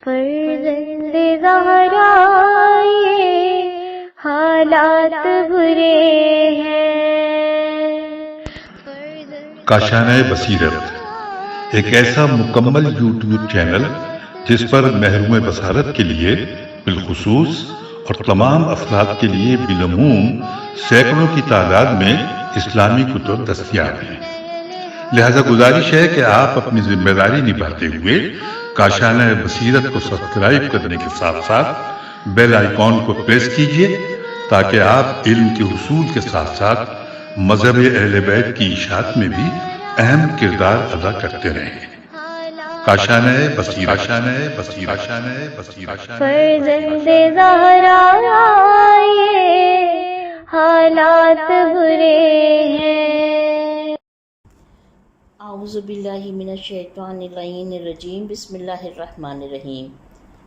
فرزند زہرا یہ حالات برے ہیں۔ کاشانۂ بصیرت ایک ایسا مکمل یوٹیوب چینل جس پر محروم بصارت کے لیے بالخصوص اور تمام افراد کے لیے بالعموم سینکڑوں کی تعداد میں اسلامی کتب دستیاب ہیں۔ لہذا گزارش ہے کہ آپ اپنی ذمہ داری نبھاتے ہوئے کاشانۂ بصیرت کو سبسکرائب کرنے کے ساتھ ساتھ بیل آئیکن کو پریس کیجیے تاکہ آپ علم کے حصول کے ساتھ ساتھ مذہب اہل بیت کی اشاعت میں بھی اہم کردار ادا کرتے رہیں۔ کاشانۂ بصیرت، کاشانۂ بصیرت، کاشانۂ بصیرت۔ فرزند زہرا یہ حالات برے ہیں۔ اعوذ باللہ من الشیطان اللعین الرجیم، بسم اللہ الرحمن الرحیم۔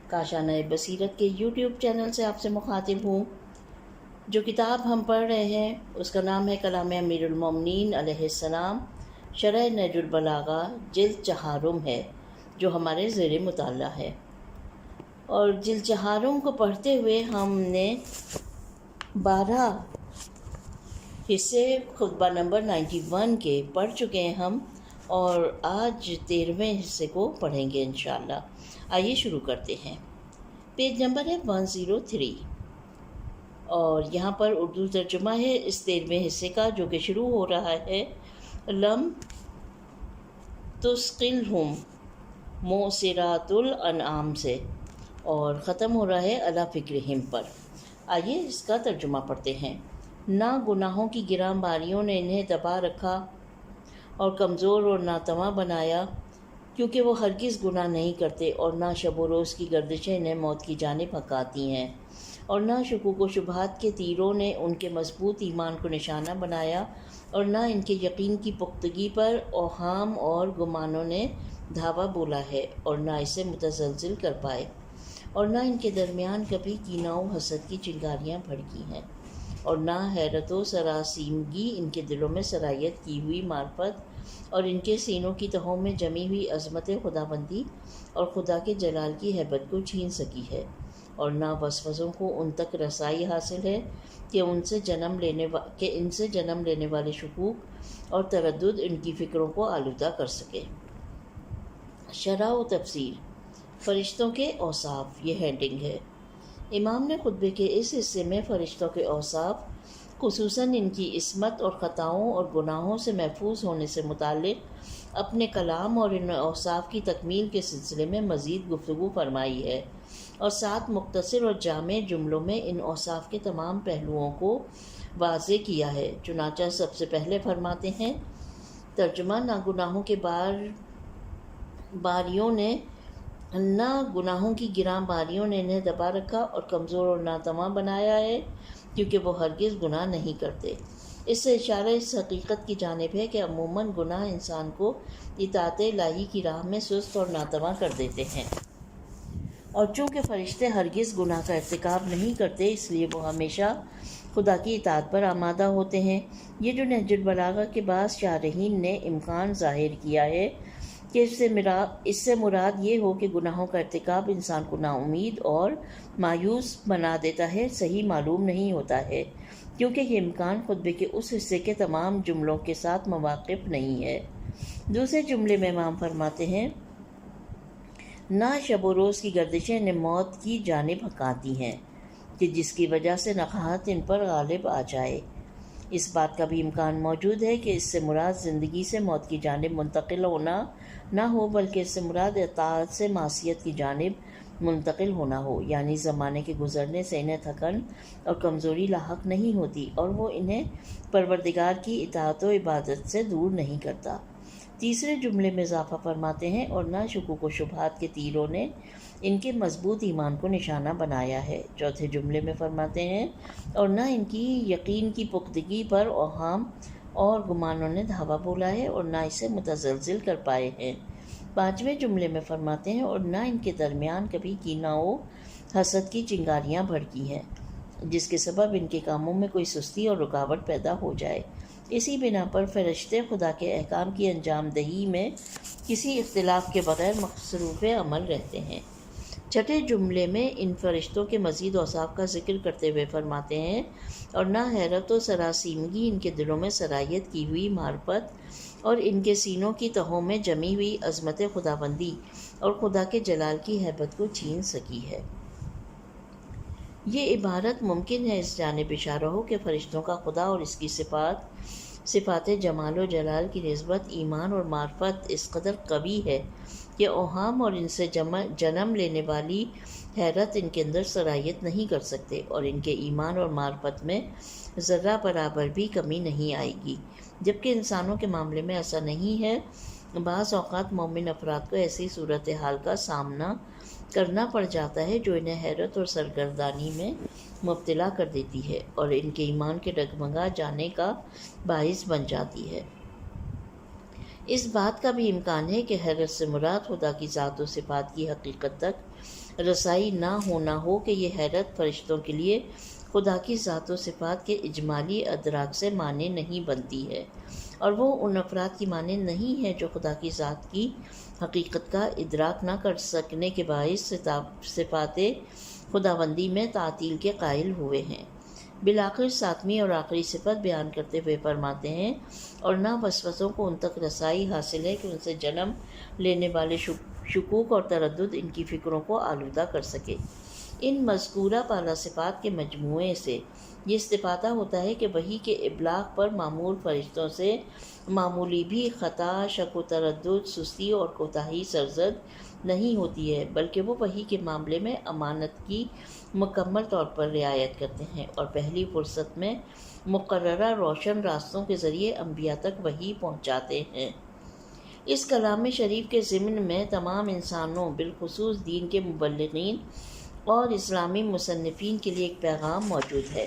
کاشانۂ بصیرت کے یوٹیوب چینل سے آپ سے مخاطب ہوں۔ جو کتاب ہم پڑھ رہے ہیں اس کا نام ہے کلام امیر المومنین علیہ السلام، شرح نہج البلاغہ، جلد 4 ہے، جو ہمارے زیر مطالعہ ہے۔ اور جلد 4 کو پڑھتے ہوئے ہم نے 12 حصے خطبہ نمبر 91 کے پڑھ چکے ہیں ہم، اور آج 13ویں حصے کو پڑھیں گے انشاءاللہ۔ آئیے شروع کرتے ہیں۔ پیج نمبر ہے 103، اور یہاں پر اردو ترجمہ ہے اس 13ویں حصے کا، جو کہ شروع ہو رہا ہے لم تثقلہم موسرات الانعام سے، اور ختم ہو رہا ہے علی فکرہم پر۔ آئیے اس کا ترجمہ پڑھتے ہیں۔ نہ گناہوں کی گراں باریوں نے انہیں دبا رکھا اور کمزور اور ناتواں بنایا، کیونکہ وہ ہرگز گناہ نہیں کرتے، اور نہ شب و روز کی گردشیں انہیں موت کی جانب ہکاتی ہیں، اور نہ شکوک و شبہات کے تیروں نے ان کے مضبوط ایمان کو نشانہ بنایا، اور نہ ان کے یقین کی پختگی پر اوہام اور گمانوں نے دھاوا بولا ہے اور نہ اسے متزلزل کر پائے، اور نہ ان کے درمیان کبھی کینہ و حسد کی چنگاریاں بھڑکی ہیں، اور نہ حیرت و سراسیمگی ان کے دلوں میں سرایت کی ہوئی معرفت اور ان کے سینوں کی تہوں میں جمی ہوئی عظمت خداوندی اور خدا کے جلال کی ہیبت کو چھین سکی ہے، اور نہ وسوسوں کو ان تک رسائی حاصل ہے کہ ان سے جنم لینے والے شکوک اور تردد ان کی فکروں کو آلودہ کر سکے۔ شرح و تفسیر۔ فرشتوں کے اوصاف، یہ ہیڈنگ ہے۔ امام نے خطبے کے اس حصے میں فرشتوں کے اوصاف، خصوصاً ان کی عصمت اور خطاؤں اور گناہوں سے محفوظ ہونے سے متعلق اپنے کلام اور ان اوصاف کی تکمیل کے سلسلے میں مزید گفتگو فرمائی ہے، اور 7 مختصر اور جامع جملوں میں ان اوصاف کے تمام پہلوؤں کو واضح کیا ہے۔ چنانچہ سب سے پہلے فرماتے ہیں، ترجمہ: نہ گناہوں کی گراں باریوں نے انہیں دبا رکھا اور کمزور اور ناتواں بنایا ہے، کیونکہ وہ ہرگز گناہ نہیں کرتے۔ اس سے اشارہ اس حقیقت کی جانب ہے کہ عموماً گناہ انسان کو اطاعت الہی کی راہ میں سست اور ناتواں کر دیتے ہیں، اور چونکہ فرشتے ہرگز گناہ کا ارتکاب نہیں کرتے، اس لیے وہ ہمیشہ خدا کی اطاعت پر آمادہ ہوتے ہیں۔ یہ جو نہج البلاغہ کے بعض شارحین نے امکان ظاہر کیا ہے کہ اس سے مراد یہ ہو کہ گناہوں کا ارتکاب انسان کو نا امید اور مایوس بنا دیتا ہے، صحیح معلوم نہیں ہوتا ہے، کیونکہ یہ امکان خطبے کے اس حصے کے تمام جملوں کے ساتھ مواقف نہیں ہے۔ دوسرے جملے میں امام فرماتے ہیں، نہ شب و روز کی گردشیں انہیں موت کی جانب ہکاتی ہیں، کہ جس کی وجہ سے نقاہت ان پر غالب آ جائے۔ اس بات کا بھی امکان موجود ہے کہ اس سے مراد زندگی سے موت کی جانب منتقل ہونا نہ ہو، بلکہ اس سے مراد اطاعت سے معصیت کی جانب منتقل ہونا ہو، یعنی زمانے کے گزرنے سے انہیں تھکن اور کمزوری لاحق نہیں ہوتی، اور وہ انہیں پروردگار کی اطاعت و عبادت سے دور نہیں کرتا۔ تیسرے جملے میں اضافہ فرماتے ہیں، اور نہ شکوک و شبہات کے تیروں نے ان کے مضبوط ایمان کو نشانہ بنایا ہے۔ چوتھے جملے میں فرماتے ہیں، اور نہ ان کی یقین کی پختگی پر اوہام اور گمانوں نے دھاوا بولا ہے، اور نہ اسے متزلزل کر پائے ہیں۔ پانچویں جملے میں فرماتے ہیں، اور نہ ان کے درمیان کبھی کینہ و حسد کی چنگاریاں بھڑکی ہیں، جس کے سبب ان کے کاموں میں کوئی سستی اور رکاوٹ پیدا ہو جائے۔ اسی بنا پر فرشتے خدا کے احکام کی انجام دہی میں کسی اختلاف کے بغیر مصروف عمل رہتے ہیں۔ چھٹے جملے میں ان فرشتوں کے مزید اوصاف کا ذکر کرتے ہوئے فرماتے ہیں اور نہ حیرت و سراسیمگی ان کے دلوں میں سرایت کی ہوئی معرفت اور ان کے سینوں کی تہوں میں جمی ہوئی عظمت خداوندی اور خدا کے جلال کی ہیبت کو چھین سکی ہے۔ یہ عبارت ممکن ہے اس جانب اشارہ ہو کہ فرشتوں کا خدا اور اس کی صفات جمال و جلال کی نسبت ایمان اور معرفت اس قدر قوی ہے کہ اوہام اور ان سے جنم لینے والی حیرت ان کے اندر سرایت نہیں کر سکتے اور ان کے ایمان اور معرفت میں ذرہ برابر بھی کمی نہیں آئے گی، جبکہ انسانوں کے معاملے میں ایسا نہیں ہے۔ بعض اوقات مومن افراد کو ایسی صورتحال کا سامنا کرنا پڑ جاتا ہے جو انہیں حیرت اور سرگردانی میں مبتلا کر دیتی ہے اور ان کے ایمان کے ڈگمگا جانے کا باعث بن جاتی ہے۔ اس بات کا بھی امکان ہے کہ حیرت سے مراد خدا کی ذات و صفات کی حقیقت تک رسائی نہ ہونا ہو کہ یہ حیرت فرشتوں کے لیے خدا کی ذات و صفات کے اجمالی ادراک سے مانع نہیں بنتی ہے، اور وہ ان افراد کی مانند نہیں ہے جو خدا کی ذات کی حقیقت کا ادراک نہ کر سکنے کے باعث صفات خداوندی میں تعطیل کے قائل ہوئے ہیں۔ بالآخر ساتویں اور آخری صفت بیان کرتے ہوئے فرماتے ہیں اور نہ وسوسوں کو ان تک رسائی حاصل ہے کہ ان سے جنم لینے والے شکوک اور تردد ان کی فکروں کو آلودہ کر سکے۔ ان مذکورہ بالا صفات کے مجموعے سے یہ استفادہ ہوتا ہے کہ وحی کے ابلاغ پر معمور فرشتوں سے معمولی بھی خطا، شک و تردد، سستی اور کوتاہی سرزد نہیں ہوتی ہے، بلکہ وہ وحی کے معاملے میں امانت کی مکمل طور پر رعایت کرتے ہیں اور پہلی فرصت میں مقررہ روشن راستوں کے ذریعے انبیاء تک وحی پہنچاتے ہیں۔ اس کلام شریف کے ضمن میں تمام انسانوں بالخصوص دین کے مبلغین اور اسلامی مصنفین کے لیے ایک پیغام موجود ہے،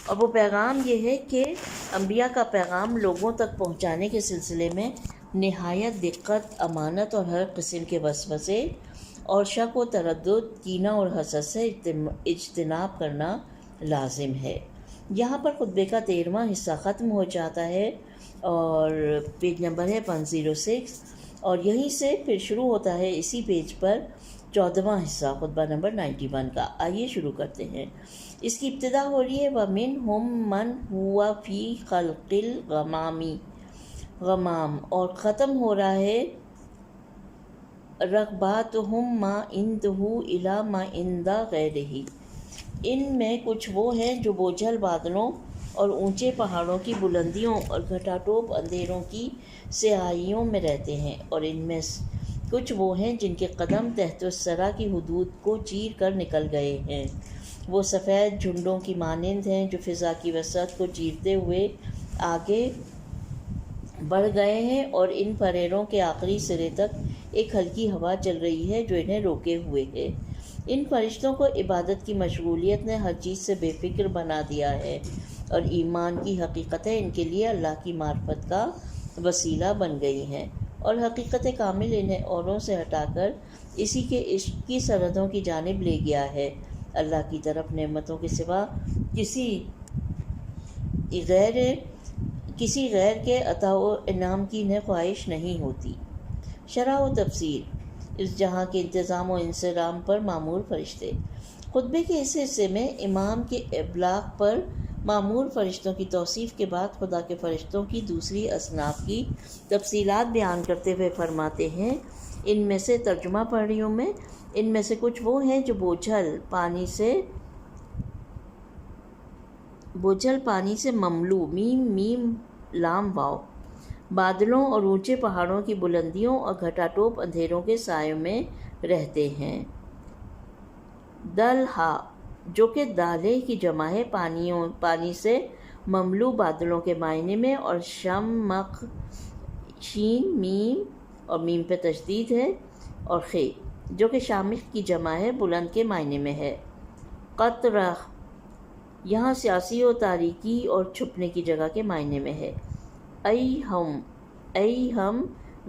اور وہ پیغام یہ ہے کہ انبیاء کا پیغام لوگوں تک پہنچانے کے سلسلے میں نہایت دقت، امانت اور ہر قسم کے وسوسے اور شک و تردد، کینہ اور حسد سے اجتناب کرنا لازم ہے۔ یہاں پر خطبے کا 13واں حصہ ختم ہو جاتا ہے اور پیج نمبر ہے 106، اور یہیں سے پھر شروع ہوتا ہے اسی پیج پر 14واں حصہ خطبہ نمبر 91 کا۔ آئیے شروع کرتے ہیں۔ اس کی ابتدا ہو رہی ہے وَمِنْهُمْ مَنْ هُوَ فِي خَلْقِ الْغَمَامِ، اور ختم ہو رہا ہے رغباتہم ما عندہ الی ما عند غیرہ۔ ان میں کچھ وہ ہیں جو بوجھل بادلوں اور اونچے پہاڑوں کی بلندیوں اور گھٹاٹوپ اندھیروں کی سیاہیوں میں رہتے ہیں، اور ان میں کچھ وہ ہیں جن کے قدم تحت الثری کی حدود کو چیر کر نکل گئے ہیں۔ وہ سفید جھنڈوں کی مانند ہیں جو فضا کی وسعت کو چیرتے ہوئے آگے بڑھ گئے ہیں، اور ان پریروں کے آخری سرے تک ایک ہلکی ہوا چل رہی ہے جو انہیں روکے ہوئے ہے۔ ان فرشتوں کو عبادت کی مشغولیت نے ہر چیز سے بے فکر بنا دیا ہے، اور ایمان کی حقیقتیں ان کے لیے اللہ کی معرفت کا وسیلہ بن گئی ہیں، اور حقیقت کامل انہیں اوروں سے ہٹا کر اسی کے عشق کی سرحدوں کی جانب لے گیا ہے۔ اللہ کی طرف نعمتوں کے سوا کسی غیر کے عطا و انعام کی انہیں خواہش نہیں ہوتی۔ شرح و تفسیر۔ اس جہاں کے انتظام و انصرام پر معمور فرشتے۔ خطبے کے اس حصے میں امام کے ابلاغ پر معمور فرشتوں کی توصیف کے بعد خدا کے فرشتوں کی دوسری اصناف کی تفصیلات بیان کرتے ہوئے فرماتے ہیں، ان میں سے ترجمہ پڑھ رہی ہوں میں، ان میں سے کچھ وہ ہیں جو بوجھل پانی سے مملو میم لام واو بادلوں اور اونچے پہاڑوں کی بلندیوں اور گھٹاٹوپ اندھیروں کے سایوں میں رہتے ہیں۔ دلہا، جو کہ دالے کی جمع ہے، پانی سے مملو بادلوں کے معنی میں، اور شمق، شین میم اور میم پہ تشدید ہے، اور خے جو کہ شامخ کی جمع ہے، بلند کے معنی میں ہے۔ قطرہ یہاں سیاسی و تاریکی اور چھپنے کی جگہ کے معنی میں ہے۔ ای ہم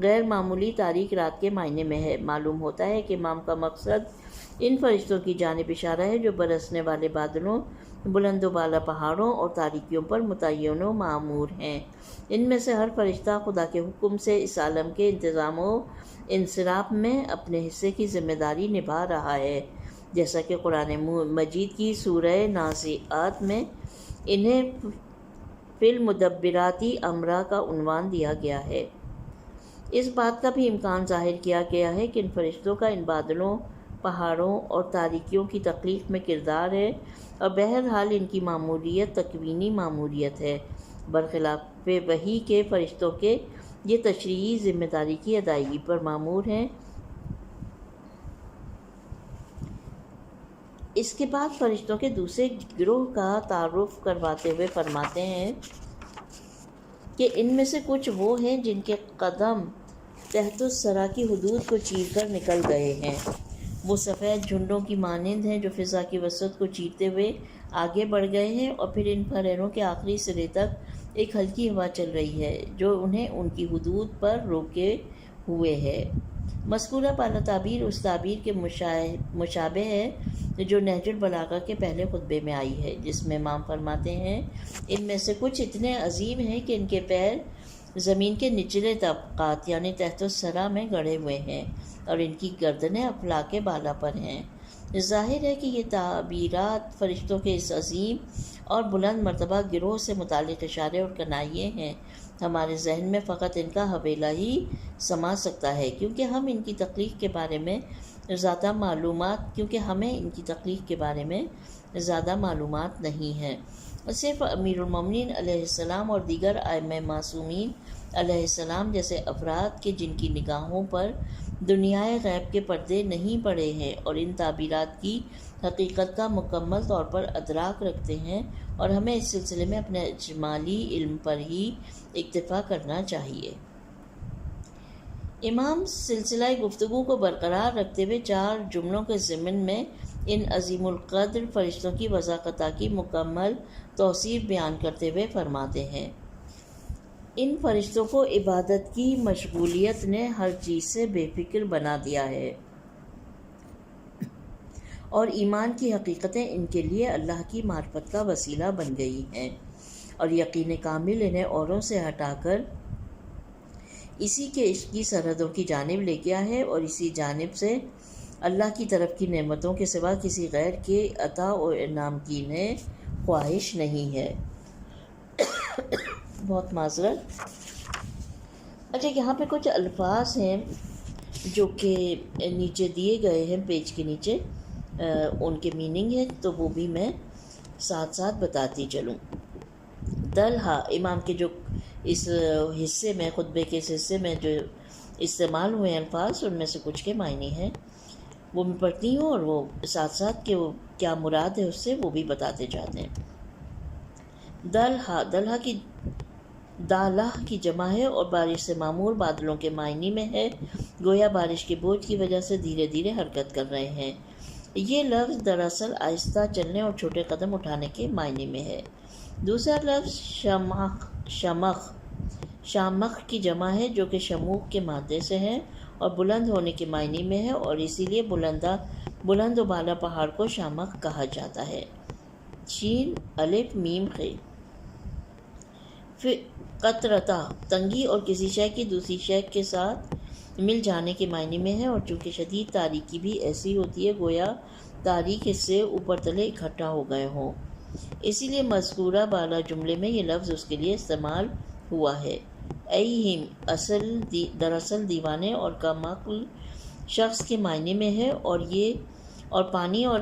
غیر معمولی تاریک رات کے معنی میں ہے۔ معلوم ہوتا ہے کہ امام کا مقصد ان فرشتوں کی جانب اشارہ ہے جو برسنے والے بادلوں، بلند و بالا پہاڑوں اور تاریکیوں پر متعین و معمور ہیں۔ ان میں سے ہر فرشتہ خدا کے حکم سے اس عالم کے انتظام و انصراف میں اپنے حصے کی ذمہ داری نبھا رہا ہے، جیسا کہ قرآن مجید کی سورہ نازعات میں انہیں فی المدبراتی امرا کا عنوان دیا گیا ہے۔ اس بات کا بھی امکان ظاہر کیا گیا ہے کہ ان فرشتوں کا ان بادلوں، پہاڑوں اور تاریکیوں کی تخلیق میں کردار ہے، اور بہرحال ان کی معمولیت تکوینی معمولیت ہے، برخلاف وحی کے فرشتوں کے یہ تشریعی ذمہ داری کی ادائیگی پر مامور ہیں۔ اس کے بعد فرشتوں کے دوسرے گروہ کا تعارف کرواتے ہوئے فرماتے ہیں کہ ان میں سے کچھ وہ ہیں جن کے قدم تحت الثری کی حدود کو چیر کر نکل گئے ہیں۔ وہ سفید جھنڈوں کی مانند ہیں جو فضا کی وسعت کو چیرتے ہوئے آگے بڑھ گئے ہیں، اور پھر ان پھریروں کے آخری سرے تک ایک ہلکی ہوا چل رہی ہے جو انہیں ان کی حدود پر روکے ہوئے ہے۔ مذکورہ بالا تعبیر اس تعبیر کے مشابہ ہے جو نہج البلاغہ کے پہلے خطبے میں آئی ہے، جس میں امام فرماتے ہیں ان میں سے کچھ اتنے عظیم ہیں کہ ان کے پیر زمین کے نچلے طبقات یعنی تحت الثری میں گڑے ہوئے ہیں، اور ان کی گردنیں افلاک بالا پر ہیں۔ ظاہر ہے کہ یہ تعبیرات فرشتوں کے اس عظیم اور بلند مرتبہ گروہ سے متعلق اشارے اور کنائیے ہیں۔ ہمارے ذہن میں فقط ان کا حوالہ ہی سما سکتا ہے کیونکہ ہمیں ان کی تخلیق کے بارے میں زیادہ معلومات نہیں ہیں۔ صرف امیر المومنین علیہ السلام اور دیگر ائمہ معصومین علیہ السلام جیسے افراد کے جن کی نگاہوں پر دنیائے غیب کے پردے نہیں پڑے ہیں اور ان تعبیرات کی حقیقت کا مکمل طور پر ادراک رکھتے ہیں، اور ہمیں اس سلسلے میں اپنے اجمالی علم پر ہی اکتفا کرنا چاہیے۔ امام سلسلہ گفتگو کو برقرار رکھتے ہوئے 4 جملوں کے ضمن میں ان عظیم القدر فرشتوں کی وضاحت کی مکمل توصیف بیان کرتے ہوئے فرماتے ہیں، ان فرشتوں کو عبادت کی مشغولیت نے ہر چیز سے بے فکر بنا دیا ہے، اور ایمان کی حقیقتیں ان کے لیے اللہ کی معرفت کا وسیلہ بن گئی ہیں، اور یقین کامل انہیں اوروں سے ہٹا کر اسی کے عشق کی سرحدوں کی جانب لے گیا ہے، اور اسی جانب سے اللہ کی طرف کی نعمتوں کے سوا کسی غیر کے عطا و انعام کی انہیں خواہش نہیں ہے۔ بہت معذرت۔ اچھا، یہاں پہ کچھ الفاظ ہیں جو کہ نیچے دیے گئے ہیں پیج کے نیچے، ان کے میننگ ہے تو وہ بھی میں ساتھ ساتھ بتاتی چلوں۔ دلہا امام کے جو اس حصے میں خطبے کے اس حصے میں جو استعمال ہوئے الفاظ ان میں سے کچھ کے معنی ہیں وہ میں پڑھتی ہوں، اور وہ ساتھ ساتھ کہ وہ کیا مراد ہے اس سے وہ بھی بتاتے جاتے ہیں۔ دلہا، دلہا کی دالہ کی جمع ہے اور بارش سے معمور بادلوں کے معنی میں ہے، گویا بارش کے بوجھ کی وجہ سے دھیرے دھیرے حرکت کر رہے ہیں۔ یہ لفظ دراصل آہستہ چلنے اور چھوٹے قدم اٹھانے کے معنی میں ہے۔ دوسرا لفظ شامخ کی جمع ہے جو کہ شموخ کے مادے سے ہے اور بلند ہونے کے معنی میں ہے، اور اسی لیے بلند و بالا پہاڑ کو شامخ کہا جاتا ہے۔ شین الف میم خ۔ قطرتا تنگی اور کسی شے کی دوسری شے کے ساتھ مل جانے کے معنی میں ہے، اور چونکہ شدید تاریکی بھی ایسی ہوتی ہے گویا تاریک حصے اوپر تلے اکٹھا ہو گئے ہوں، اسی لیے مذکورہ بالا جملے میں یہ لفظ اس کے لیے استعمال ہوا ہے۔ ایہم دراصل دیوانے اور کم عقل شخص کے معنی میں ہے، اور پانی اور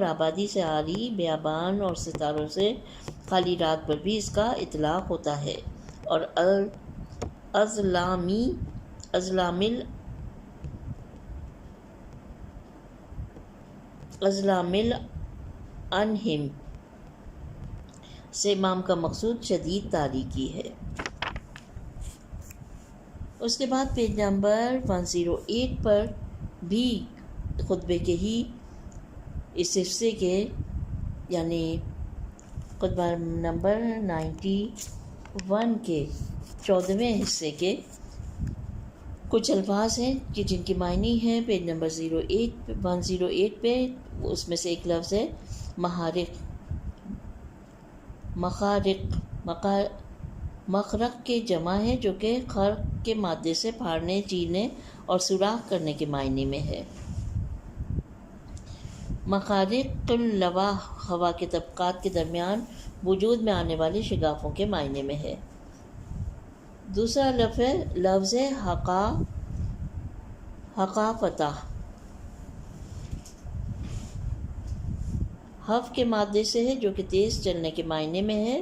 آبادی سے عاری بیابان اور ستاروں سے خالی رات پر بھی اس کا اطلاق ہوتا ہے، اور ازلامل انہم سے امام کا مقصود شدید تاریکی ہے۔ اس کے بعد پیج نمبر 108 پر بھی خطبے کے ہی اس حصے کے یعنی خطبہ نمبر 91 1 کے 14ویں حصے کے کچھ الفاظ ہیں کہ جن کی معنی ہے پیج نمبر 108 پہ. اس میں سے ایک لفظ ہے محارق. مخرق کے جمع ہے جو کہ خرق کے مادے سے پھاڑنے، چیرنے اور سوراخ کرنے کے معنی میں ہے. مخارق اللواء ہوا کے طبقات کے درمیان وجود میں آنے والی شگافوں کے معنی میں ہے. دوسرا لفظ ہے حقافتہ. حف کے مادے سے ہے جو کہ تیز چلنے کے معنی میں ہے.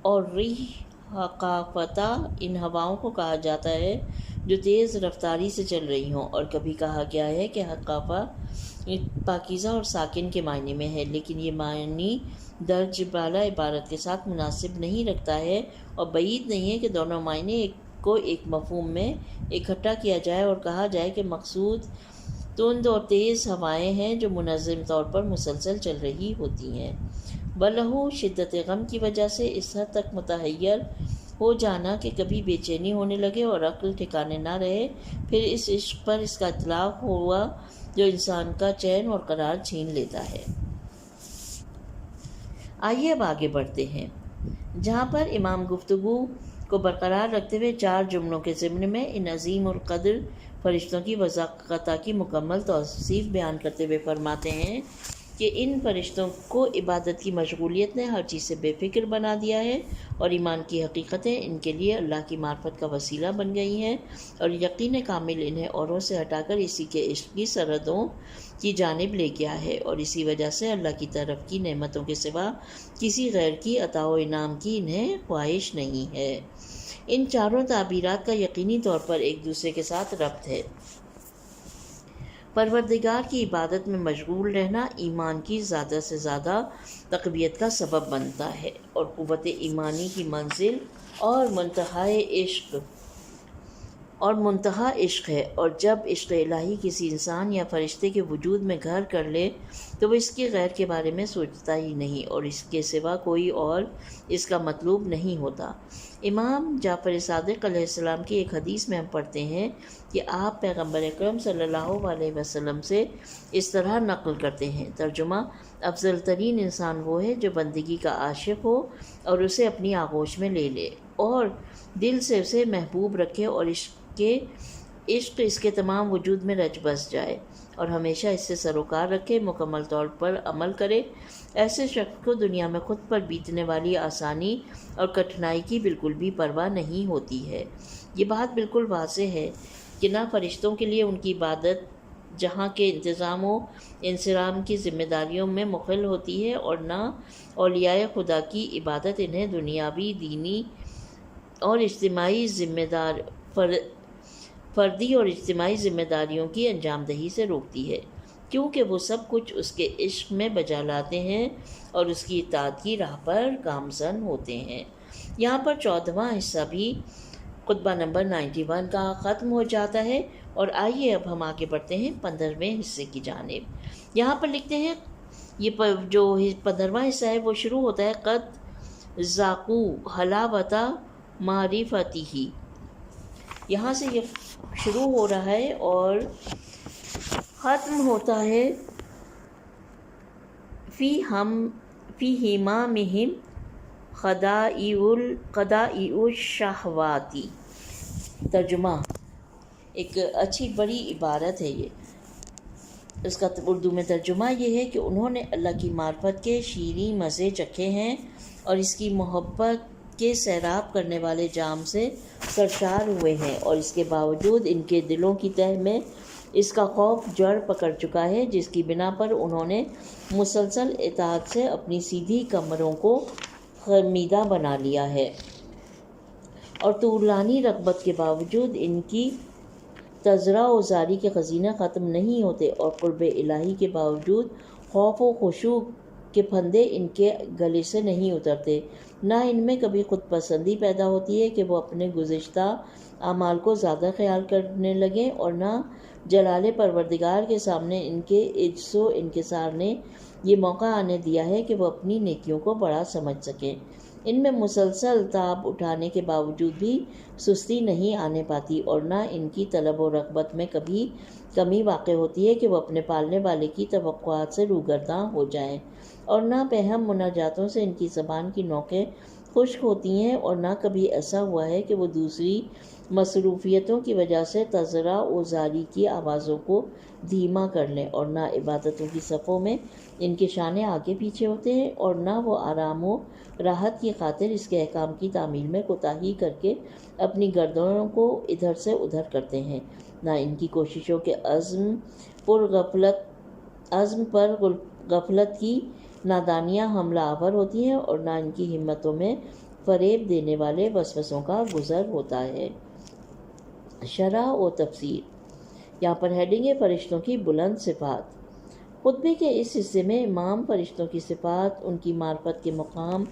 اور ریح حقافتہ ان ہواؤں کو کہا جاتا ہے جو تیز رفتاری سے چل رہی ہوں، اور کبھی کہا گیا ہے کہ حقافہ پاکیزہ اور ساکن کے معنی میں ہے، لیکن یہ معنی درج بالا عبارت کے ساتھ مناسب نہیں رکھتا ہے، اور بعید نہیں ہے کہ دونوں معنی کو ایک مفہوم میں اکٹھا کیا جائے اور کہا جائے کہ مقصود تند اور تیز ہوائیں ہیں جو منظم طور پر مسلسل چل رہی ہوتی ہیں. بلہو شدت غم کی وجہ سے اس حد تک متحیر ہو جانا کہ کبھی بے چینی ہونے لگے اور عقل ٹھکانے نہ رہے، پھر اس عشق پر اس کا اطلاق ہوا جو انسان کا چین اور قرار چھین لیتا ہے. آئیے اب آگے بڑھتے ہیں، جہاں پر امام گفتگو کو برقرار رکھتے ہوئے 4 جملوں کے ضمن میں ان عظیم القدر فرشتوں کی وضاحت کی مکمل توصیف بیان کرتے ہوئے فرماتے ہیں کہ ان فرشتوں کو عبادت کی مشغولیت نے ہر چیز سے بے فکر بنا دیا ہے، اور ایمان کی حقیقتیں ان کے لیے اللہ کی معرفت کا وسیلہ بن گئی ہیں، اور یقین کامل انہیں اوروں سے ہٹا کر اسی کے عشق کی سرحدوں کی جانب لے گیا ہے، اور اسی وجہ سے اللہ کی طرف کی نعمتوں کے سوا کسی غیر کی عطا و انعام کی انہیں خواہش نہیں ہے. ان چاروں تعبیرات کا یقینی طور پر ایک دوسرے کے ساتھ ربط ہے. پروردگار کی عبادت میں مشغول رہنا ایمان کی زیادہ سے زیادہ تقویت کا سبب بنتا ہے، اور قوت ایمانی کی منزل اور منتہا عشق ہے. اور جب عشق الہی کسی انسان یا فرشتے کے وجود میں گھر کر لے تو وہ اس کے غیر کے بارے میں سوچتا ہی نہیں، اور اس کے سوا کوئی اور اس کا مطلوب نہیں ہوتا. امام جعفر صادق علیہ السلام کی ایک حدیث میں ہم پڑھتے ہیں کہ آپ پیغمبر اکرم صلی اللہ علیہ وسلم سے اس طرح نقل کرتے ہیں. ترجمہ: افضل ترین انسان وہ ہے جو بندگی کا عاشق ہو اور اسے اپنی آغوش میں لے لے اور دل سے اسے محبوب رکھے، اور عشق اس کے تمام وجود میں رچ بس جائے، اور ہمیشہ اس سے سروکار رکھے، مکمل طور پر عمل کرے. ایسے شخص کو دنیا میں خود پر بیتنے والی آسانی اور کٹھنائی کی بالکل بھی پرواہ نہیں ہوتی ہے. یہ بات بالکل واضح ہے کہ نہ فرشتوں کے لیے ان کی عبادت جہاں کے انتظام و انصرام کی ذمہ داریوں میں مخل ہوتی ہے، اور نہ اولیاء خدا کی عبادت انہیں دنیاوی، دینی اور اجتماعی فردی اور اجتماعی ذمہ داریوں کی انجام دہی سے روکتی ہے، کیونکہ وہ سب کچھ اس کے عشق میں بجا لاتے ہیں اور اس کی اطاعت کی راہ پر گامزن ہوتے ہیں. یہاں پر 14واں حصہ بھی خطبہ نمبر 91 کا ختم ہو جاتا ہے، اور آئیے اب ہم آگے بڑھتے ہیں 15ویں حصے کی جانب. یہاں پر لکھتے ہیں، یہ جو 15واں حصہ ہے وہ شروع ہوتا ہے قد ذاقوا حلاوۃ معرفتہ. یہاں سے یہ شروع ہو رہا ہے اور ختم ہوتا ہے فی ہمامہم قضائع الشہوات. ترجمہ: ایک اچھی بڑی عبارت ہے یہ. اس کا اردو میں ترجمہ یہ ہے کہ انہوں نے اللہ کی معرفت کے شیریں مزے چکھے ہیں اور اس کی محبت کے سیراب کرنے والے جام سے سرشار ہوئے ہیں، اور اس کے باوجود ان کے دلوں کی تہہ میں اس کا خوف جڑ پکڑ چکا ہے جس کی بنا پر انہوں نے مسلسل اطاعت سے اپنی سیدھی کمروں کو خمیدہ بنا لیا ہے، اور طولانی رغبت کے باوجود ان کی تذرہ و زاری کے خزینے ختم نہیں ہوتے، اور قرب الہی کے باوجود خوف و خشوع کے پھندے ان کے گلے سے نہیں اترتے. نہ ان میں کبھی خود پسندی پیدا ہوتی ہے کہ وہ اپنے گزشتہ اعمال کو زیادہ خیال کرنے لگیں، اور نہ جلال پروردگار کے سامنے ان کے عجز و انکسار نے یہ موقع آنے دیا ہے کہ وہ اپنی نیکیوں کو بڑا سمجھ سکیں. ان میں مسلسل تاب اٹھانے کے باوجود بھی سستی نہیں آنے پاتی اور نہ ان کی طلب و رغبت میں کبھی کمی واقع ہوتی ہے کہ وہ اپنے پالنے والے کی توقعات سے روگرداں ہو جائیں، اور نہ پہم مناجاتوں سے ان کی زبان کی نوکیں خشک ہوتی ہیں، اور نہ کبھی ایسا ہوا ہے کہ وہ دوسری مصروفیتوں کی وجہ سے تذرہ و زاری کی آوازوں کو دھیما کر لیں، اور نہ عبادتوں کی صفوں میں ان کے شانے آگے پیچھے ہوتے ہیں، اور نہ وہ آرام و راحت کی خاطر اس کے احکام کی تعمیل میں کوتاہی کر کے اپنی گردنوں کو ادھر سے ادھر کرتے ہیں، نہ ان کی کوششوں کے عزم پر غفلت کی نادانیاں حملہ آور ہوتی ہیں، اور نہ ان کی ہمتوں میں فریب دینے والے وسوسوں کا گزر ہوتا ہے۔ شرح و تفسیر۔ یہاں پر ہیڈنگ ہے فرشتوں کی بلند صفات۔ خطبے کے اس حصے میں امام فرشتوں کی صفات، ان کی معرفت کے مقام،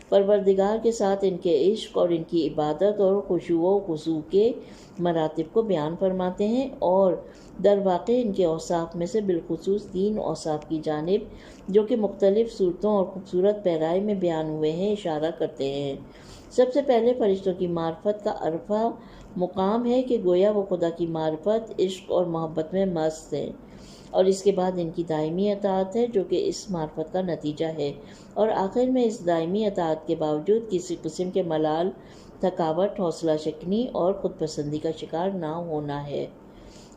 پروردگار کے ساتھ ان کے عشق اور ان کی عبادت اور خشوع و خضوع کے مراتب کو بیان فرماتے ہیں، اور در واقع ان کے اوصاف میں سے بالخصوص 3 اوصاف کی جانب جو کہ مختلف صورتوں اور خوبصورت پیرائی میں بیان ہوئے ہیں اشارہ کرتے ہیں۔ سب سے پہلے فرشتوں کی معرفت کا عرفہ مقام ہے کہ گویا وہ خدا کی معرفت، عشق اور محبت میں مست ہیں، اور اس کے بعد ان کی دائمی اطاعت ہے جو کہ اس معرفت کا نتیجہ ہے، اور آخر میں اس دائمی اطاعت کے باوجود کسی قسم کے ملال، تھکاوٹ، حوصلہ شکنی اور خود پسندی کا شکار نہ ہونا ہے۔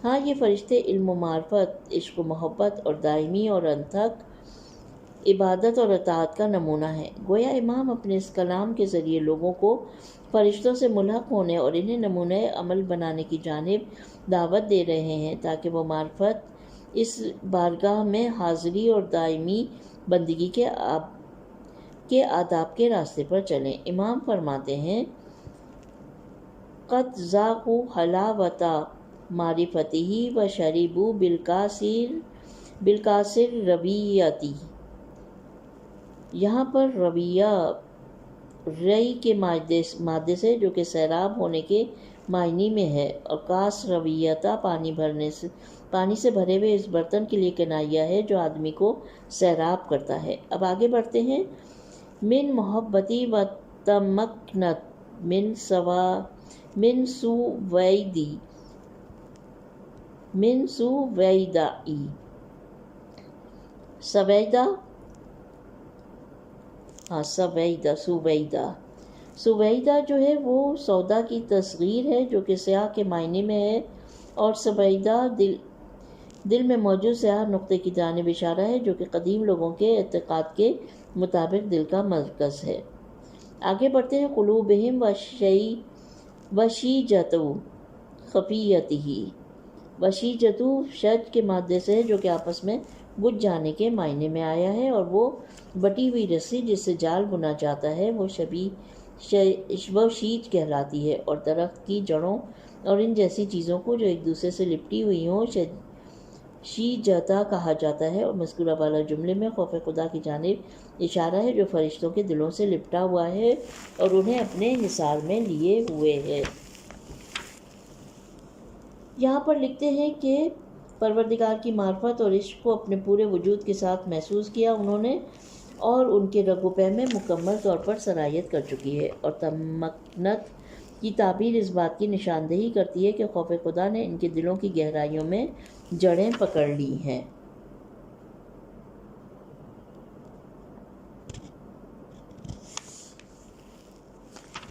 ہاں، یہ فرشتے علم و معرفت، عشق و محبت اور دائمی اور انتھک عبادت اور اطاعت کا نمونہ ہے۔ گویا امام اپنے اس کلام کے ذریعے لوگوں کو فرشتوں سے ملحق ہونے اور انہیں نمونہ عمل بنانے کی جانب دعوت دے رہے ہیں تاکہ وہ معرفت اس بارگاہ میں حاضری اور دائمی بندگی کے آداب کے راستے پر چلیں۔ امام فرماتے ہیں قد ذاقوا حلاوۃ معرفتہ وشربوا بالکاسر رویتی۔ یہاں پر رویہ رئی کے مادے سے جو کہ سیراب ہونے کے معنی میں ہے، اور کاس رویتا پانی سے بھرے ہوئے اس برتن کے لیے کنایہ ہے جو آدمی کو سیراب کرتا ہے۔ اب آگے بڑھتے ہیں۔ من محبتی و تمکنت من سویدائی۔ سویدہ جو ہے وہ سودا کی تصغیر ہے جو کہ سیاہ کے معنی میں ہے، اور سویدہ دل میں موجود سیاہ نقطے کی جانب اشارہ ہے جو کہ قدیم لوگوں کے اعتقاد کے مطابق دل کا مرکز ہے۔ آگے بڑھتے ہیں۔ قلوبہم وشیجۃ خفیتہ۔ وشیجۃ شج کے مادے سے ہے جو کہ آپس میں بجھ جانے کے معنی میں آیا ہے، اور وہ بٹی ہوئی رسی جس سے جال بنا جاتا ہے وہ شیج کہلاتی ہے، اور درخت کی جڑوں اور ان جیسی چیزوں کو جو ایک دوسرے سے لپٹی ہوئی ہوں شیجتا کہا جاتا ہے، اور مذکورہ والا جملے میں خوف خدا کی جانب اشارہ ہے جو فرشتوں کے دلوں سے لپٹا ہوا ہے اور انہیں اپنے حصار میں لیے ہوئے ہے۔ یہاں پر لکھتے ہیں کہ پروردگار کی معرفت اور عشق کو اپنے پورے وجود کے ساتھ محسوس کیا انہوں نے، اور ان کے رگ و پے میں مکمل طور پر سرایت کر چکی ہے، اور تمکنت کی تعبیر اس بات کی نشاندہی کرتی ہے کہ خوف خدا نے ان کے دلوں کی گہرائیوں میں جڑیں پکڑ لی ہیں۔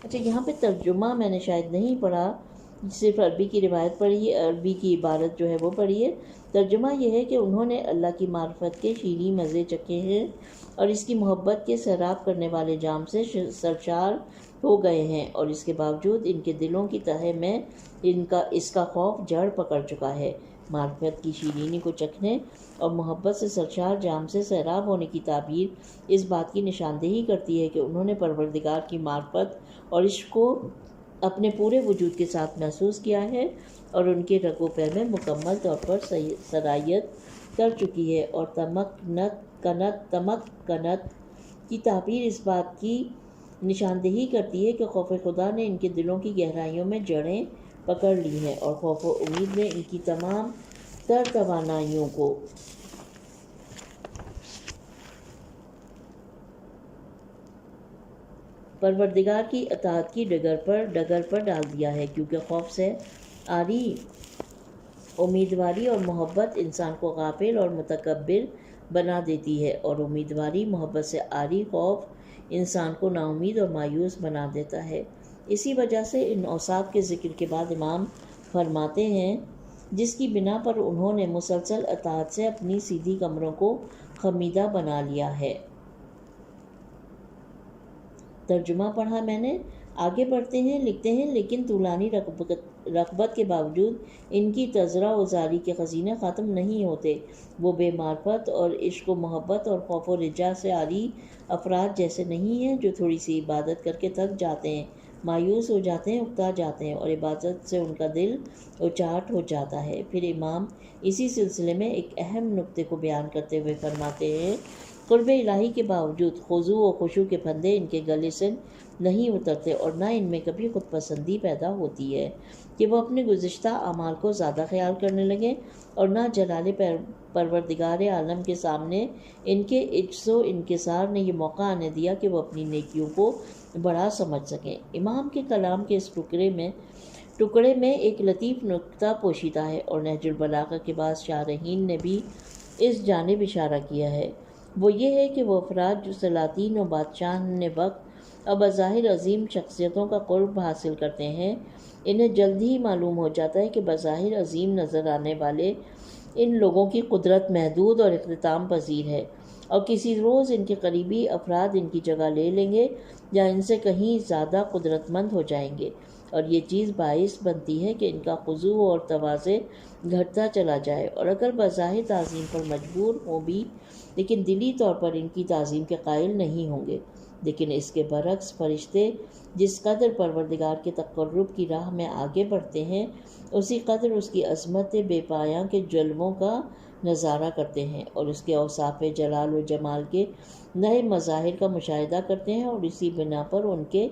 اچھا، یہاں پہ ترجمہ میں نے شاید نہیں پڑھا، صرف عربی کی روایت پڑھی ہے، عربی کی عبارت جو ہے وہ پڑھی ہے۔ ترجمہ یہ ہے کہ انہوں نے اللہ کی معرفت کے شیریں مزے چکھے ہیں اور اس کی محبت کے سیراب کرنے والے جام سے سرشار ہو گئے ہیں، اور اس کے باوجود ان کے دلوں کی تہہ میں اس کا خوف جڑ پکڑ چکا ہے۔ معرفت کی شیرینی کو چکھنے اور محبت سے سرشار جام سے سیراب ہونے کی تعبیر اس بات کی نشاندہی کرتی ہے کہ انہوں نے پروردگار کی معرفت اور عشق کو اپنے پورے وجود کے ساتھ محسوس کیا ہے، اور ان کے رگ و پے میں مکمل طور پر سرایت کر چکی ہے، اور تمکنت کی تعبیر اس بات کی نشاندہی کرتی ہے کہ خوف خدا نے ان کے دلوں کی گہرائیوں میں جڑیں پکڑ لی ہیں، اور خوف و امید نے ان کی تمام تر توانائیوں کو پروردگار کی اطاعت کی ڈگر پر ڈال دیا ہے، کیونکہ خوف سے آری امیدواری اور محبت انسان کو غافل اور متکبر بنا دیتی ہے، اور امیدواری محبت سے آری خوف انسان کو نا امید اور مایوس بنا دیتا ہے۔ اسی وجہ سے ان اوصاف کے ذکر کے بعد امام فرماتے ہیں جس کی بنا پر انہوں نے مسلسل اطاعت سے اپنی سیدھی کمروں کو خمیدہ بنا لیا ہے۔ ترجمہ پڑھا میں نے۔ آگے بڑھتے ہیں، لکھتے ہیں لیکن طولانی رغبت کے باوجود ان کی تذرہ و زاری کے خزینے ختم نہیں ہوتے۔ وہ بے معرفت اور عشق و محبت اور خوف و رجا سے عاری افراد جیسے نہیں ہیں جو تھوڑی سی عبادت کر کے تھک جاتے ہیں، مایوس ہو جاتے ہیں، اکتا جاتے ہیں اور عبادت سے ان کا دل اچاٹ ہو جاتا ہے۔ پھر امام اسی سلسلے میں ایک اہم نقطے کو بیان کرتے ہوئے فرماتے ہیں، قرب الہی کے باوجود خضوع و خشوع کے پھندے ان کے گلے سے نہیں اترتے اور نہ ان میں کبھی خود پسندی پیدا ہوتی ہے کہ وہ اپنے گزشتہ اعمال کو زیادہ خیال کرنے لگیں، اور نہ جلال پروردگار عالم کے سامنے ان کے عجز و انکسار نے یہ موقع آنے دیا کہ وہ اپنی نیکیوں کو بڑا سمجھ سکیں۔ امام کے کلام کے اس ٹکڑے میں ایک لطیف نکتہ پوشیدہ ہے، اور نہج البلاغہ کے بعد شارحین نے بھی اس جانب اشارہ کیا ہے۔ وہ یہ ہے کہ وہ افراد جو سلاطین و بادشاہان وقت اور بظاہر عظیم شخصیتوں کا قرب حاصل کرتے ہیں، انہیں جلد ہی معلوم ہو جاتا ہے کہ بظاہر عظیم نظر آنے والے ان لوگوں کی قدرت محدود اور اختتام پذیر ہے، اور کسی روز ان کے قریبی افراد ان کی جگہ لے لیں گے یا ان سے کہیں زیادہ قدرت مند ہو جائیں گے، اور یہ چیز باعث بنتی ہے کہ ان کا خضوع اور تواضع گھٹتا چلا جائے، اور اگر بظاہر تعظیم پر مجبور ہوں بھی لیکن دلی طور پر ان کی تعظیم کے قائل نہیں ہوں گے۔ لیکن اس کے برعکس فرشتے جس قدر پروردگار کے تقرب کی راہ میں آگے بڑھتے ہیں، اسی قدر اس کی عظمت بے پایاں کے جلووں کا نظارہ کرتے ہیں، اور اس کے اوصاف جلال و جمال کے نئے مظاہر کا مشاہدہ کرتے ہیں، اور اسی بنا پر ان کے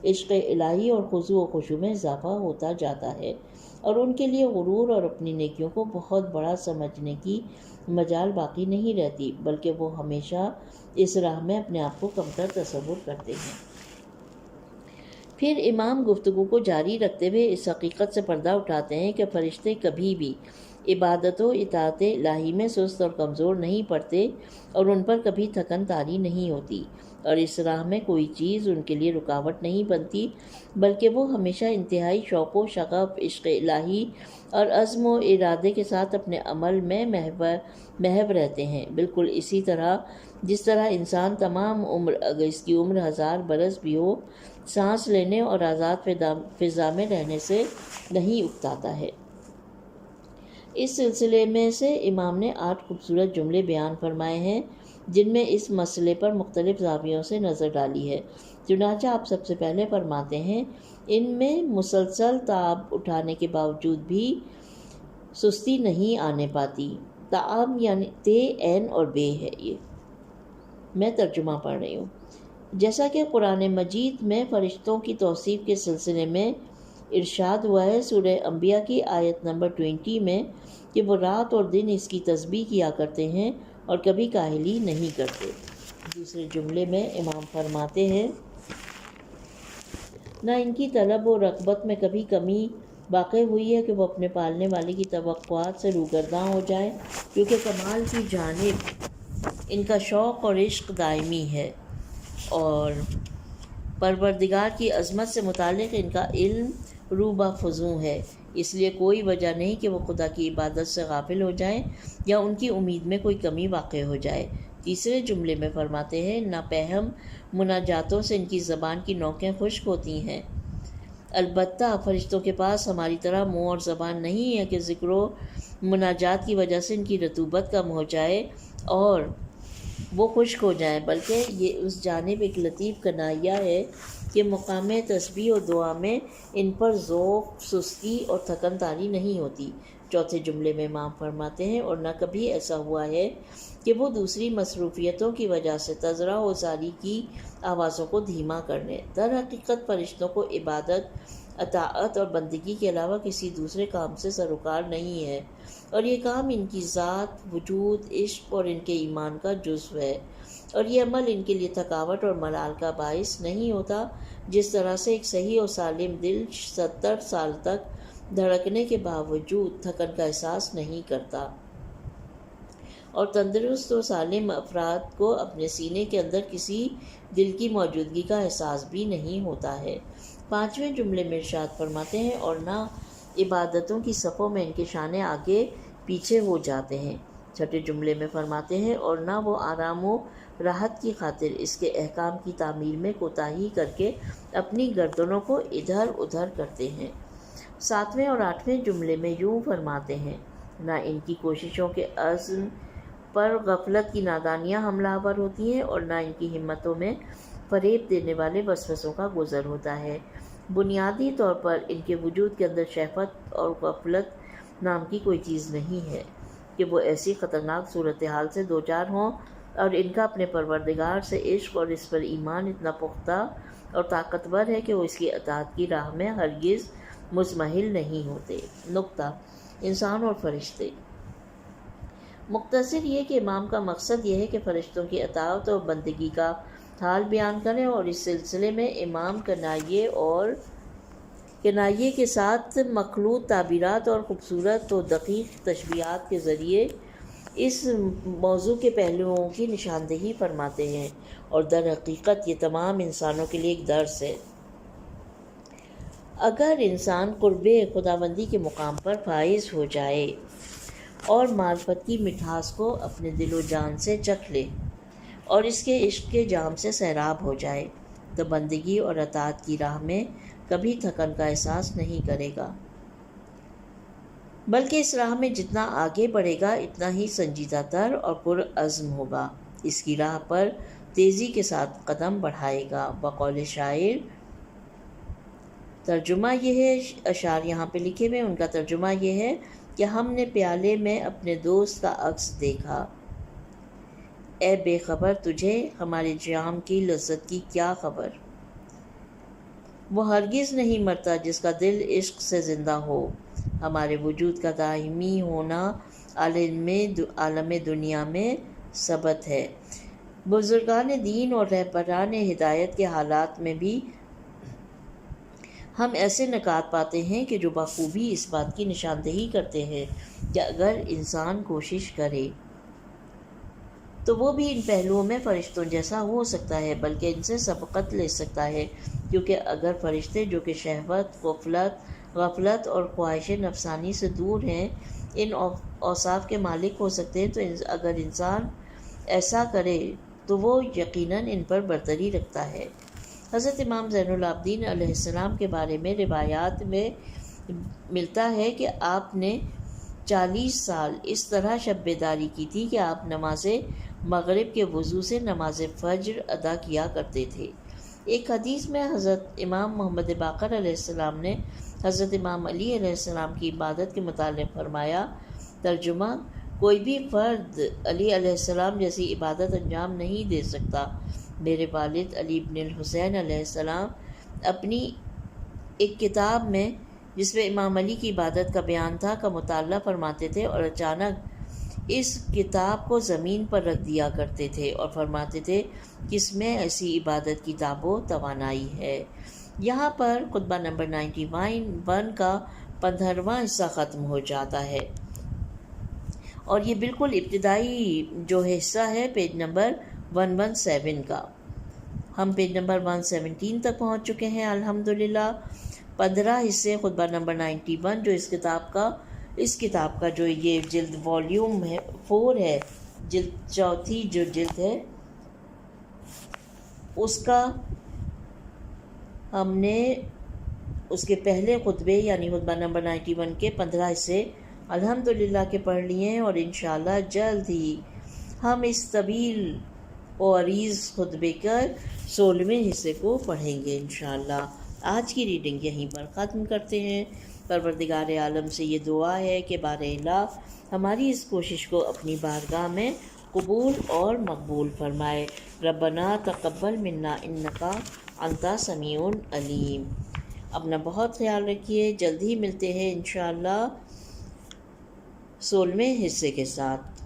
عشق الہی اور خضوع و خشوع میں اضافہ ہوتا جاتا ہے، اور ان کے لیے غرور اور اپنی نیکیوں کو بہت بڑا سمجھنے کی مجال باقی نہیں رہتی، بلکہ وہ ہمیشہ اس راہ میں اپنے آپ کو کمتر تصور کرتے ہیں۔ پھر امام گفتگو کو جاری رکھتے ہوئے اس حقیقت سے پردہ اٹھاتے ہیں کہ فرشتے کبھی بھی عبادت و اطاعت الہی میں سست اور کمزور نہیں پڑتے، اور ان پر کبھی تھکن طاری نہیں ہوتی، اور اس راہ میں کوئی چیز ان کے لیے رکاوٹ نہیں بنتی، بلکہ وہ ہمیشہ انتہائی شوق و شغف، عشق الہی اور عزم و ارادے کے ساتھ اپنے عمل میں محو رہتے ہیں، بالکل اسی طرح جس طرح انسان تمام عمر، اگر اس کی عمر 1000 برس بھی ہو، سانس لینے اور آزاد فضا میں رہنے سے نہیں اکتاتا ہے۔ اس سلسلے میں سے امام نے 8 خوبصورت جملے بیان فرمائے ہیں جن میں اس مسئلے پر مختلف زاویوں سے نظر ڈالی ہے۔ چنانچہ آپ سب سے پہلے فرماتے ہیں، ان میں مسلسل تعب اٹھانے کے باوجود بھی سستی نہیں آنے پاتی۔ تعب یعنی تے، عین اور بے ہے۔ یہ میں ترجمہ پڑھ رہی ہوں۔ جیسا کہ قرآن مجید میں فرشتوں کی توصیف کے سلسلے میں ارشاد ہوا ہے سورہ انبیاء کی آیت نمبر 20 میں کہ وہ رات اور دن اس کی تسبیح کیا کرتے ہیں اور کبھی کاہلی نہیں کرتے۔ دوسرے جملے میں امام فرماتے ہیں، نہ ان کی طلب و رغبت میں کبھی کمی واقع ہوئی ہے کہ وہ اپنے پالنے والے کی توقعات سے روگرداں ہو جائیں، کیونکہ کمال کی جانب ان کا شوق اور عشق دائمی ہے، اور پروردگار کی عظمت سے متعلق ان کا علم روبہ فزوں ہے، اس لیے کوئی وجہ نہیں کہ وہ خدا کی عبادت سے غافل ہو جائیں یا ان کی امید میں کوئی کمی واقع ہو جائے۔ تیسرے جملے میں فرماتے ہیں، نہ پہم مناجاتوں سے ان کی زبان کی نوکیں خشک ہوتی ہیں۔ البتہ فرشتوں کے پاس ہماری طرح منہ اور زبان نہیں ہے کہ ذکر و مناجات کی وجہ سے ان کی رطوبت کم ہو جائے اور وہ خشک ہو جائیں، بلکہ یہ اس جانب ایک لطیف کنایہ ہے کہ مقام تسبیح و دعا میں ان پر ذوق، سستی اور تھکن طاری نہیں ہوتی۔ چوتھے جملے میں امام فرماتے ہیں، اور نہ کبھی ایسا ہوا ہے کہ وہ دوسری مصروفیتوں کی وجہ سے تذرہ و زاری کی آوازوں کو دھیما کر لیں۔ در حقیقت فرشتوں کو عبادت اطاعت اور بندگی کے علاوہ کسی دوسرے کام سے سروکار نہیں ہے، اور یہ کام ان کی ذات، وجود، عشق اور ان کے ایمان کا جزو ہے، اور یہ عمل ان کے لیے تھکاوٹ اور ملال کا باعث نہیں ہوتا، جس طرح سے ایک صحیح اور سالم دل 70 سال تک دھڑکنے کے باوجود تھکن کا احساس نہیں کرتا، اور تندرست و سالم افراد کو اپنے سینے کے اندر کسی دل کی موجودگی کا احساس بھی نہیں ہوتا ہے۔ 5ویں جملے میں ارشاد فرماتے ہیں، اور نہ عبادتوں کی صفوں میں ان کے شانے آگے پیچھے ہو جاتے ہیں۔ 6 جملے میں فرماتے ہیں، اور نہ وہ آرام و راحت کی خاطر اس کے احکام کی تعمیل میں کوتاہی کر کے اپنی گردنوں کو ادھر ادھر کرتے ہیں۔ 7ویں اور 8ویں جملے میں یوں فرماتے ہیں، نہ ان کی کوششوں کے عزم پر غفلت کی نادانیاں حملہ آور ہوتی ہیں، اور نہ ان کی ہمتوں میں فریب دینے والے وسوسوں کا گزر ہوتا ہے۔ بنیادی طور پر ان کے وجود کے اندر شہوت اور غفلت نام کی کوئی چیز نہیں ہے کہ وہ ایسی خطرناک صورتحال سے دوچار ہوں، اور ان کا اپنے پروردگار سے عشق اور اس پر ایمان اتنا پختہ اور طاقتور ہے کہ وہ اس کی اطاعت کی راہ میں ہرگز مزمحل نہیں ہوتے۔ نقطہ: انسان اور فرشتے۔ مختصر یہ کہ امام کا مقصد یہ ہے کہ فرشتوں کی اطاعت اور بندگی کا حال بیان کریں، اور اس سلسلے میں امام کنایے کے ساتھ مخلوط تعبیرات اور خوبصورت و دقیق تشبیہات کے ذریعے اس موضوع کے پہلوؤں کی نشاندہی فرماتے ہیں، اور در حقیقت یہ تمام انسانوں کے لیے ایک درس ہے۔ اگر انسان قرب خداوندی کے مقام پر فائز ہو جائے اور معرفت کی مٹھاس کو اپنے دل و جان سے چکھ لے اور اس کے عشق کے جام سے سیراب ہو جائے، تو بندگی اور اطاعت کی راہ میں کبھی تھکن کا احساس نہیں کرے گا، بلکہ اس راہ میں جتنا آگے بڑھے گا اتنا ہی سنجیدہ تر اور پرعزم ہوگا، اس کی راہ پر تیزی کے ساتھ قدم بڑھائے گا۔ بقول شاعر، ترجمہ یہ ہے، اشعار یہاں پہ لکھے ہوئے، ان کا ترجمہ یہ ہے کہ ہم نے پیالے میں اپنے دوست کا عکس دیکھا، اے بے خبر تجھے ہمارے جام کی لذت کی کیا خبر، وہ ہرگز نہیں مرتا جس کا دل عشق سے زندہ ہو، ہمارے وجود کا دائمی ہونا عالم دنیا میں ثبت ہے۔ بزرگان دین اور رہبران ہدایت کے حالات میں بھی ہم ایسے نکات پاتے ہیں کہ جو بخوبی اس بات کی نشاندہی کرتے ہیں کہ اگر انسان کوشش کرے تو وہ بھی ان پہلوؤں میں فرشتوں جیسا ہو سکتا ہے، بلکہ ان سے سبقت لے سکتا ہے، کیونکہ اگر فرشتے جو کہ شہوت، غفلت اور خواہش نفسانی سے دور ہیں ان اوصاف کے مالک ہو سکتے ہیں، تو اگر انسان ایسا کرے تو وہ یقیناً ان پر برتری رکھتا ہے۔ حضرت امام زین العابدین علیہ السلام کے بارے میں روایات میں ملتا ہے کہ آپ نے 40 سال اس طرح شب بیداری کی تھی کہ آپ نماز مغرب کے وضو سے نماز فجر ادا کیا کرتے تھے۔ ایک حدیث میں حضرت امام محمد باقر علیہ السلام نے حضرت امام علی علیہ السلام کی عبادت کے متعلق فرمایا، ترجمہ: کوئی بھی فرد علی علیہ السلام جیسی عبادت انجام نہیں دے سکتا۔ میرے والد علی بن الحسین علیہ السلام اپنی ایک کتاب میں جس میں امام علی کی عبادت کا بیان تھا کا مطالعہ فرماتے تھے، اور اچانک اس کتاب کو زمین پر رکھ دیا کرتے تھے اور فرماتے تھے کہ اس میں ایسی عبادت کی تاب و توانائی ہے۔ یہاں پر خطبہ نمبر 91 کا 15واں حصہ ختم ہو جاتا ہے، اور یہ بالکل ابتدائی جو حصہ ہے پیج نمبر 117 کا۔ ہم پیج نمبر 117 تک پہنچ چکے ہیں الحمدللہ۔ 15 حصے خطبہ نمبر 91 جو اس کتاب کا جو یہ جلد والیوم ہے 4 ہے، چوتھی جو جلد ہے اس کا ہم نے اس کے پہلے خطبے یعنی خطبہ نمبر 91 کے 15 حصے الحمدللہ کے پڑھ لیے ہیں، اور انشاءاللہ جلد ہی ہم اس طویل و عریض خطبے کا 16ویں حصے کو پڑھیں گے انشاءاللہ۔ آج کی ریڈنگ یہیں پر ختم کرتے ہیں۔ پروردگار عالم سے یہ دعا ہے کہ بار الہ ہماری اس کوشش کو اپنی بارگاہ میں قبول اور مقبول فرمائے۔ ربنا تقبل منا انکا انت سمیع علیم۔ اپنا بہت خیال رکھیے، جلد ہی ملتے ہیں انشاءاللہ 16ویں حصے کے ساتھ۔